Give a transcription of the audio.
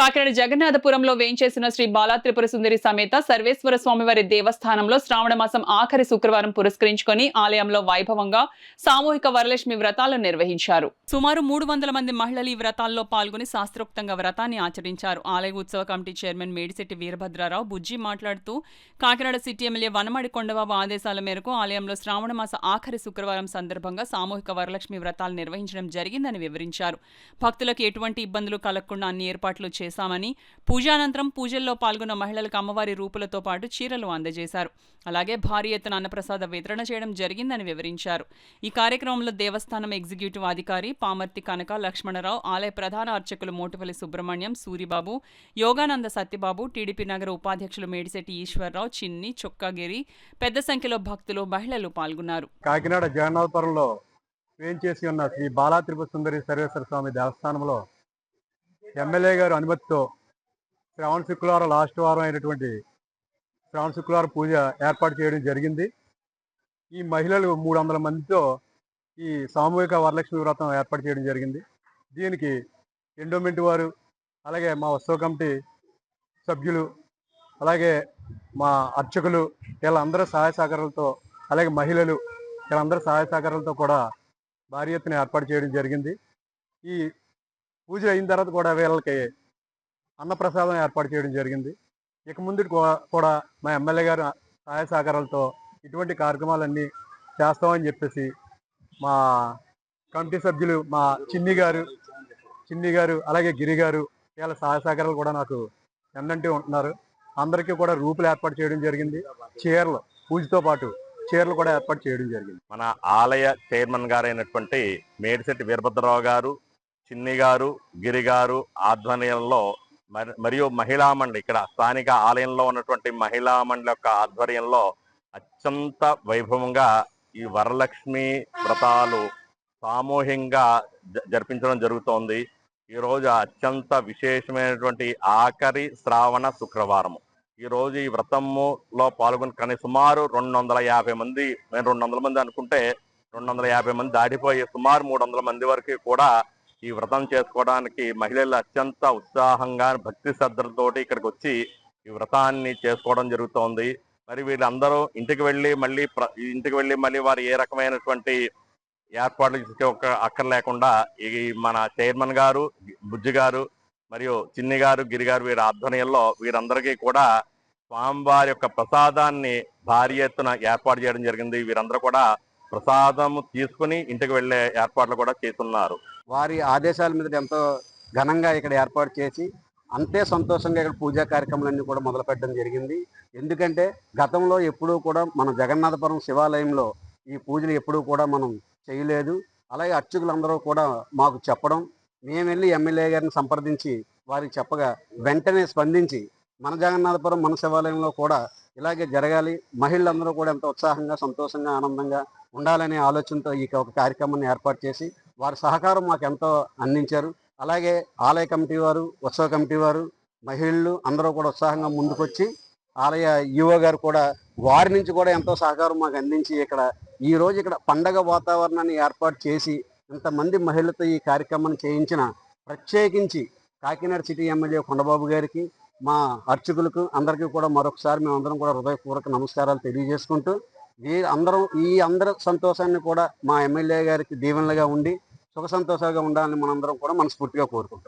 కాకినాడ జగన్నాథపురంలో వేంచేసిన శ్రీ బాలా త్రిపుర సుందరి సమేత సర్వేశ్వర స్వామివారి దేవస్థానంలో శ్రావణ మాసం ఆఖరి శుక్రవారం పురస్కరించుకొని ఆలయంలో వైభవంగా సామూహిక వరలక్ష్మి వ్రతాలను నిర్వహించారు. సుమారు 300 మంది మహిళలు ఈ వ్రతాల్లో పాల్గొని శాస్త్రోక్తంగా వ్రతాన్ని ఆచరించారు. ఆలయ ఉత్సవ కమిటీ చైర్మన్ మేడిశెట్టి వీరభద్రారావు బుజ్జి మాట్లాడుతూ కాకినాడ సిటీ ఎమ్మెల్యే వనమాడి కొండబాబు ఆదేశాల మేరకు ఆలయంలో శ్రావణ మాస ఆఖరి శుక్రవారం సందర్భంగా సామూహిక వరలక్ష్మి వ్రతాలు నిర్వహించడం జరిగిందని వివరించారు. భక్తులకు ఎటువంటి ఇబ్బందులు కలగకుండా అన్ని ఏర్పాట్లు చేశామని, పూజానంతరం పూజల్లో పాల్గొన్న మహిళలకు అమ్మవారి రూపులతో పాటు చీరలు అందజేశారు. అలాగే భారీ ఎత్తున అన్నప్రసాద వితరణ చేయడం జరిగిందని వివరించారు. ఈ కార్యక్రమంలో దేవస్థానం ఎగ్జిక్యూటివ్ అధికారి పామర్తి కనక లక్ష్మణరావు, ఆలయ ప్రధాన అర్చకులు మోటుపల్లి సుబ్రహ్మణ్యం, సూరిబాబు, యోగానంద సత్యబాబు, టీడీపీ నగర ఉపాధ్యక్షులు మేడిశెట్టి ఈశ్వరరావు, చిన్ని, చొక్కాగిరి పెద్ద సంఖ్యలో భక్తులు, మహిళలు పాల్గొన్నారు. కాకినాడ జగన్నాథపురంలో వేంచేసి ఉన్న శ్రీ బాలా త్రిపుర సుందరి సర్వేశ్వర స్వామి దేవస్థానంలో ఎమ్మెల్యే గారు అనుమతితో శ్రావణ శుక్రవారం లాస్ట్ వారం అయినటువంటి శ్రావణ శుక్రవారం పూజ ఏర్పాటు చేయడం జరిగింది. ఈ మహిళలు 300 మందితో ఈ సామూహిక వరలక్ష్మి వ్రతం ఏర్పాటు చేయడం జరిగింది. దీనికి ఎండోమెంట్ వారు, అలాగే మా ఉత్సవ కమిటీ సభ్యులు, అలాగే మా అర్చకులు వీళ్ళందరూ సహాయ సహకారాలతో, అలాగే మహిళలు వీళ్ళందరూ సహాయ సహకారాలతో కూడా భారీ ఎత్తున ఏర్పాటు చేయడం జరిగింది. ఈ పూజ అయిన తర్వాత కూడా వీళ్ళకి అన్నప్రసాదం ఏర్పాటు చేయడం జరిగింది. ఇక ముందు కూడా మా ఎమ్మెల్యే గారు సహాయ సహకారాలతో ఇటువంటి కార్యక్రమాలన్నీ చేస్తామని చెప్పేసి మా కమిటీ సభ్యులు మా చిన్ని గారు అలాగే గిరి గారు వీళ్ళ సహాయ సహకారాలు కూడా నాకు ఎన్నంటి ఉంటున్నారు. అందరికీ కూడా రూపులు ఏర్పాటు చేయడం జరిగింది. చీరలు, పూజతో పాటు చీరలు కూడా ఏర్పాటు చేయడం జరిగింది. మన ఆలయ చైర్మన్ గారైనటువంటి మేడిశెట్టి వీరభద్రరావు గారు, చిన్ని గారు, గిరి గారు ఆధ్వర్యంలో మరియు మహిళా మండలి, ఇక్కడ స్థానిక ఆలయంలో ఉన్నటువంటి మహిళా మండలి యొక్క ఆధ్వర్యంలో అత్యంత వైభవంగా ఈ వరలక్ష్మి వ్రతాలు సామూహికంగా జరిపించడం జరుగుతోంది. ఈరోజు అత్యంత విశేషమైనటువంటి ఆఖరి శ్రావణ శుక్రవారం. ఈరోజు ఈ వ్రతంలో పాల్గొని కానీ సుమారు 250 మంది, మేము 200 మంది అనుకుంటే 250 మంది దాటిపోయి సుమారు 300 మంది వరకు కూడా ఈ వ్రతం చేసుకోవడానికి మహిళలు అత్యంత ఉత్సాహంగా భక్తి శ్రద్ధలతోటి ఇక్కడికి వచ్చి ఈ వ్రతాన్ని చేసుకోవడం జరుగుతోంది. మరి వీళ్ళందరూ ఇంటికి వెళ్ళి మళ్ళీ వారు ఏ రకమైనటువంటి ఏర్పాట్లు అక్కర్లేకుండా ఈ మన చైర్మన్ గారు, బుజ్జి గారు మరియు చిన్ని గారు, గిరి గారు వీరి ఆధ్వర్యంలో వీరందరికీ కూడా స్వామివారి యొక్క ప్రసాదాన్ని భారీ ఎత్తున ఏర్పాటు చేయడం జరిగింది. వీరందరూ కూడా ప్రసాదం తీసుకుని ఇంటికి వెళ్లే ఏర్పాట్లు కూడా చేస్తున్నారు. వారి ఆదేశాల మీద ఎంతో ఘనంగా ఇక్కడ ఏర్పాటు చేసి అంతే సంతోషంగా ఇక్కడ పూజా కార్యక్రమాలన్నీ కూడా మొదలు పెట్టడం జరిగింది. ఎందుకంటే గతంలో ఎప్పుడూ కూడా మన జగన్నాథపురం శివాలయంలో ఈ పూజలు ఎప్పుడూ కూడా మనం చేయలేదు. అలాగే అర్చకులందరూ కూడా మాకు చెప్పడం, మేము వెళ్ళి ఎమ్మెల్యే గారిని సంప్రదించి వారికి చెప్పగా వెంటనే స్పందించి మన జగన్నాథపురం మన శివాలయంలో కూడా ఇలాగే జరగాలి, మహిళలందరూ కూడా ఎంతో ఉత్సాహంగా, సంతోషంగా, ఆనందంగా ఉండాలనే ఆలోచనతో ఈ ఒక కార్యక్రమాన్ని ఏర్పాటు చేసి వారి సహకారం మాకు ఎంతో అందించారు. అలాగే ఆలయ కమిటీ వారు, ఉత్సవ కమిటీ వారు, మహిళలు అందరూ కూడా ఉత్సాహంగా ముందుకొచ్చి ఆలయ ఈవో గారు కూడా వారి నుంచి కూడా ఎంతో సహకారం మాకు అందించి ఈరోజు ఇక్కడ పండగ వాతావరణాన్ని ఏర్పాటు చేసి ఇంతమంది మహిళలతో ఈ కార్యక్రమాన్ని చేయించిన ప్రత్యేకించి కాకినాడ సిటీ ఎమ్మెల్యే కొండబాబు గారికి, మా అర్చకులకు అందరికీ కూడా మరొకసారి మేమందరం కూడా హృదయపూర్వక నమస్కారాలు తెలియజేసుకుంటూ ఈ అందరి సంతోషాన్ని కూడా మా ఎమ్మెల్యే గారికి దీవెనలుగా ఉండి సుఖ సంతోషాలుగా ఉండాలని మనందరం కూడా మనస్ఫూర్తిగా కోరుకుంటాం.